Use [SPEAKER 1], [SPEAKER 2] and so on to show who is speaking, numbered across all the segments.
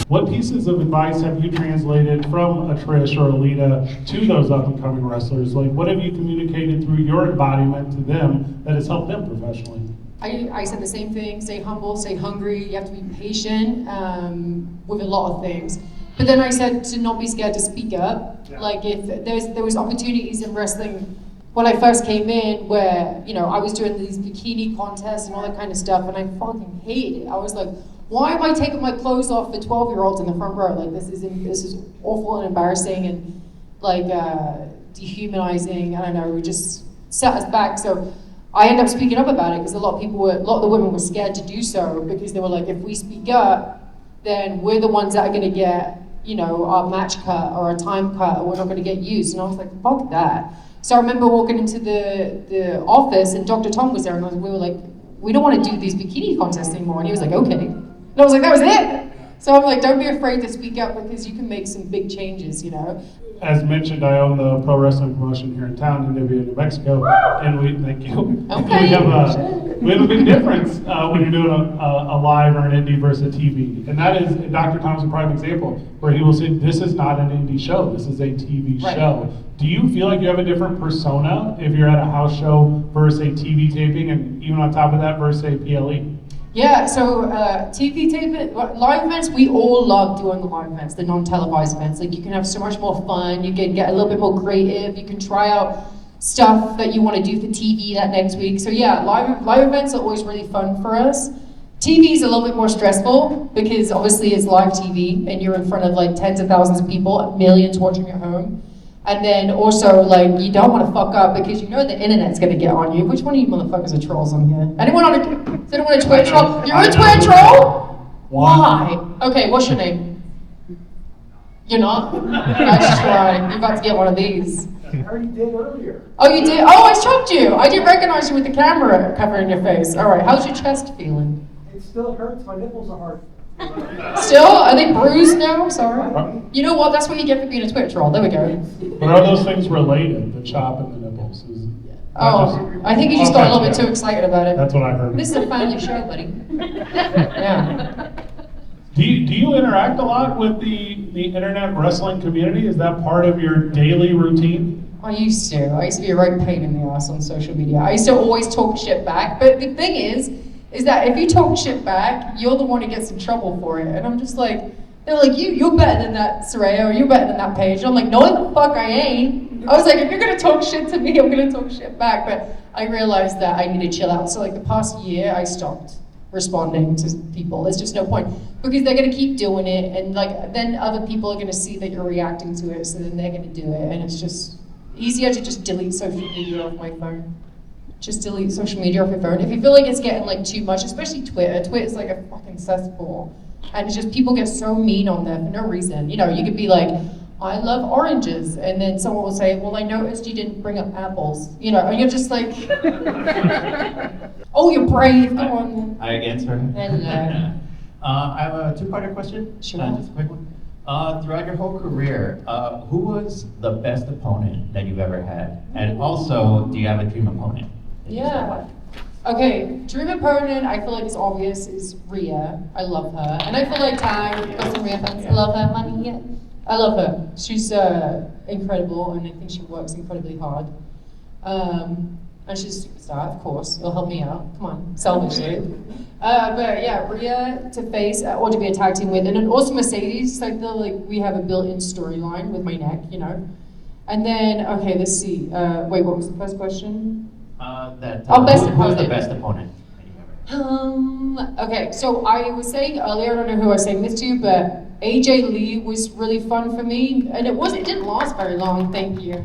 [SPEAKER 1] What pieces of advice have you translated from a Trish or a Lita to those up-and-coming wrestlers? Like, what have you communicated through your embodiment to them that has helped them professionally?
[SPEAKER 2] I said the same thing, stay humble, stay hungry, you have to be patient with a lot of things. But then I said to not be scared to speak up. Yeah. Like if there was opportunities in wrestling when I first came in where, you know, I was doing these bikini contests and all that kind of stuff, and I fucking hated it. I was like, why am I taking my clothes off for 12-year-olds in the front row? Like this is awful and embarrassing and like dehumanizing. I don't know, it just set us back. So I ended up speaking up about it because a lot of the women were scared to do so because they were like, if we speak up, then we're the ones that are going to get, you know, our match cut or our time cut, or we're not going to get used. And I was like, fuck that. So I remember walking into the office and Dr. Tom was there, and we were like, we don't want to do these bikini contests anymore. And he was like, okay. And I was like, that was it. So I'm like, don't be afraid to speak up because you can make some big changes, you know.
[SPEAKER 1] As mentioned, I own the pro wrestling promotion here in town in New Mexico, and thank you.
[SPEAKER 2] Okay.
[SPEAKER 1] We have a big difference when you're doing a live or an indie versus a TV, and that is Dr. Tom's a prime example where he will say, "This is not an indie show. This is a TV show." Do you feel like you have a different persona if you're at a house show versus a TV taping, and even on top of that versus a PLE?
[SPEAKER 2] Yeah, so TV taping, live events, we all love doing the live events, the non-televised events. Like you can have so much more fun, you can get a little bit more creative, you can try out stuff that you want to do for TV that next week. So yeah, live events are always really fun for us. TV is a little bit more stressful because obviously it's live TV and you're in front of like tens of thousands of people, millions watching at home. And then also, like, you don't want to fuck up because you know the internet's going to get on you. Which one of you motherfuckers are trolls on here? Anyone on a Twitter troll? You're a Twitter troll? Why? Okay, what's your name? You're not? Nice try. You're about to get one of these.
[SPEAKER 3] I already did earlier.
[SPEAKER 2] Oh, you did? Oh, I struck you. I didn't recognize you with the camera covering your face. All right, how's your chest feeling?
[SPEAKER 3] It still hurts. My nipples are hard.
[SPEAKER 2] Still? Are they bruised now? Sorry. You know what? That's what you get for being a Twitch troll. There we go.
[SPEAKER 1] But are those things related, the chop and the nipples?
[SPEAKER 2] I think you just got a little bit too excited about it.
[SPEAKER 1] That's what I heard.
[SPEAKER 2] This is a family show, buddy. Yeah.
[SPEAKER 1] Do you interact a lot with the internet wrestling community? Is that part of your daily routine?
[SPEAKER 2] I used to be a right pain in the ass on social media. I used to always talk shit back, but the thing is that if you talk shit back, you're the one who gets in trouble for it. And I'm just like, they're like, you're better than that, Saraya, or you're better than that Paige. And I'm like, no the fuck I ain't. I was like, if you're gonna talk shit to me, I'm gonna talk shit back. But I realized that I need to chill out. So like the past year, I stopped responding to people. There's just no point. Because they're gonna keep doing it, and like then other people are gonna see that you're reacting to it, so then they're gonna do it. And it's just easier to just delete social media off my phone. Just delete social media off your phone. If you feel like it's getting like too much, especially Twitter. Twitter's like a fucking cesspool. And it's just people get so mean on there for no reason. You know, you could be like, I love oranges. And then someone will say, well, I noticed you didn't bring up apples. You know, and you're just like, oh, you're brave, go on.
[SPEAKER 4] Hi again, sir.
[SPEAKER 2] Hello.
[SPEAKER 4] I have a two-parter question.
[SPEAKER 2] Sure.
[SPEAKER 4] Just a quick one. Throughout your whole career, who was the best opponent that you've ever had? And also, do you have a dream opponent?
[SPEAKER 2] Yeah. Okay, dream opponent, I feel like it's obvious, is Rhea. I love her. And I feel like got some Rhea fans. I love her, money. Yeah. I love her. She's incredible, and I think she works incredibly hard. And she's a superstar, of course. It'll help me out. Come on, salvage it. But yeah, Rhea to face or to be a tag team with, and then also Mercedes. I feel like we have a built-in storyline with my neck, you know. And then, okay, let's see. Wait, what was the first question?
[SPEAKER 4] Best
[SPEAKER 2] opponent.
[SPEAKER 4] Who's the best opponent that you've ever had?
[SPEAKER 2] Okay, so I was saying earlier, I don't know who I was saying this to, but AJ Lee was really fun for me, and it didn't last very long. Thank you.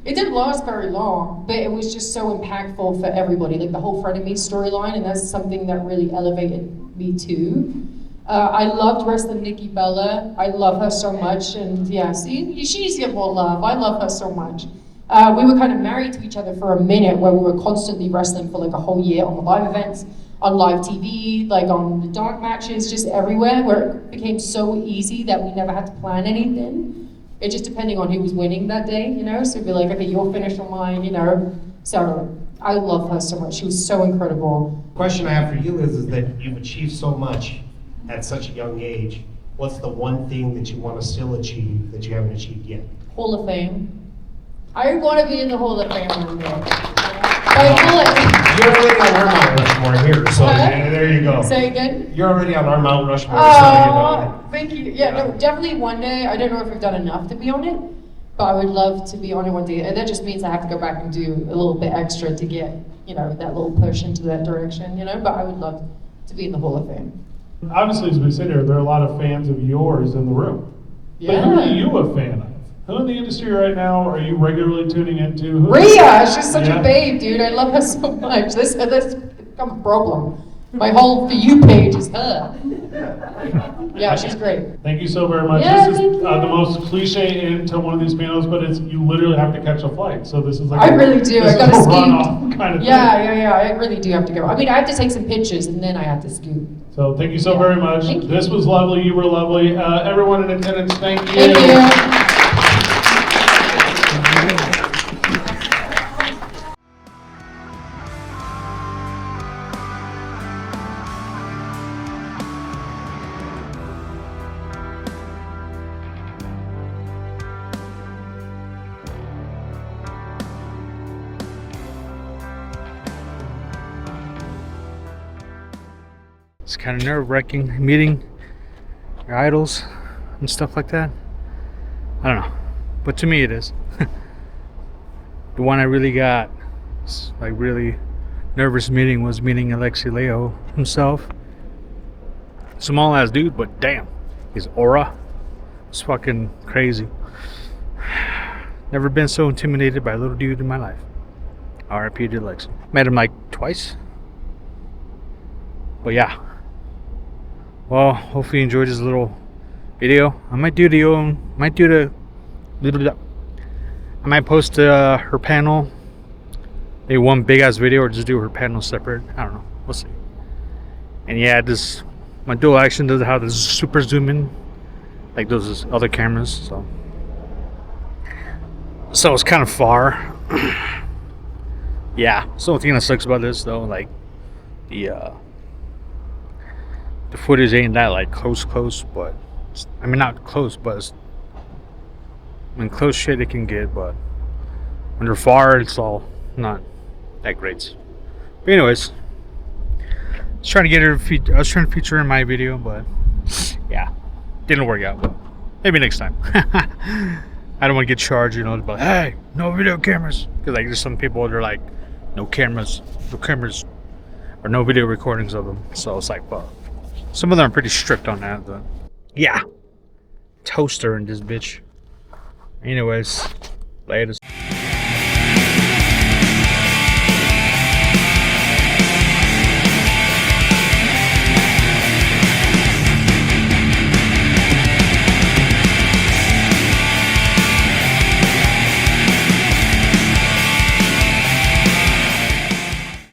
[SPEAKER 2] It didn't last very long, but it was just so impactful for everybody, like the whole Frenemies storyline, and that's something that really elevated me too. I loved wrestling Nikki Bella. I love her so much, and yeah, see, she needs to get more love. I love her so much. We were kind of married to each other for a minute where we were constantly wrestling for like a whole year on the live events, on live TV, like on the dark matches, just everywhere, where it became so easy that we never had to plan anything. It just depending on who was winning that day, you know? So it'd be like, okay, you'll finish on mine, you know? So I love her so much. She was so incredible.
[SPEAKER 5] Question I have for you is that you've achieved so much at such a young age. what's the one thing that you want to still achieve that you haven't achieved yet?
[SPEAKER 2] Hall of Fame. I want to be in the Hall of Fame one day. By bullet.
[SPEAKER 5] You're already on our Mount Rushmore here, so
[SPEAKER 2] What?
[SPEAKER 5] there you go.
[SPEAKER 2] Say again?
[SPEAKER 5] You're already on our Mount Rushmore, so you know.
[SPEAKER 2] Oh, thank you. Yeah, no, definitely one day. I don't know if I've done enough to be on it, but I would love to be on it one day. And that just means I have to go back and do a little bit extra to get, you know, that little push into that direction, you know, but I would love to be in the Hall of Fame.
[SPEAKER 1] Obviously, as we sit here, there are a lot of fans of yours in the room. But
[SPEAKER 2] Yeah.
[SPEAKER 1] who are you a fan of? Who in the industry right now are you regularly tuning into? Who-
[SPEAKER 2] Rhea, she's such
[SPEAKER 1] Yeah.
[SPEAKER 2] a babe, dude. I love her so much. This become a problem. My whole For You page is her. Yeah, she's great.
[SPEAKER 1] Thank you so very much.
[SPEAKER 2] Yeah,
[SPEAKER 1] This is
[SPEAKER 2] thank you.
[SPEAKER 1] the most cliche into one of these panels, but it's you literally have to catch a flight. So this is like
[SPEAKER 2] I really do.
[SPEAKER 1] This
[SPEAKER 2] I gotta
[SPEAKER 1] is a
[SPEAKER 2] scoot.
[SPEAKER 1] runoff kind of
[SPEAKER 2] Yeah,
[SPEAKER 1] thing.
[SPEAKER 2] yeah. I really do have to go. I mean, I have to take some pictures and then I have to scoot.
[SPEAKER 1] So thank you so
[SPEAKER 2] Yeah.
[SPEAKER 1] very much.
[SPEAKER 2] Thank you.
[SPEAKER 1] This was lovely. You were lovely. Everyone in attendance, thank you.
[SPEAKER 2] Thank you.
[SPEAKER 6] It's kind of nerve-wracking meeting your idols and stuff like that. I don't know, but to me it is. The one I really got, like really nervous meeting was meeting Alexi Leo himself. Small ass dude, but damn, his aura is fucking crazy. Never been so intimidated by a little dude in my life. R.I.P. to Alexi. Met him like twice. But yeah. Well, hopefully you enjoyed this little video. I might do I might post her panel, maybe one big ass video, or just do her panel separate. I don't know. We'll see. And yeah, this my dual action doesn't have this super zoom in like those other cameras, so it's kind of far. Yeah. So the thing that sucks about this though, like the footage ain't that like close, but I mean not close, but it's, I mean close shit it can get, but when they're far, it's all not that great. But anyways, I was trying to get her. I was trying to feature her in my video, but yeah, didn't work out. But maybe next time. I don't want to get charged, you know, but hey, no video cameras, because like there's some people that are like, no cameras, or no video recordings of them. So it's like, well. Some of them are pretty strict on that, but yeah. Toaster in this bitch. Anyways, latest.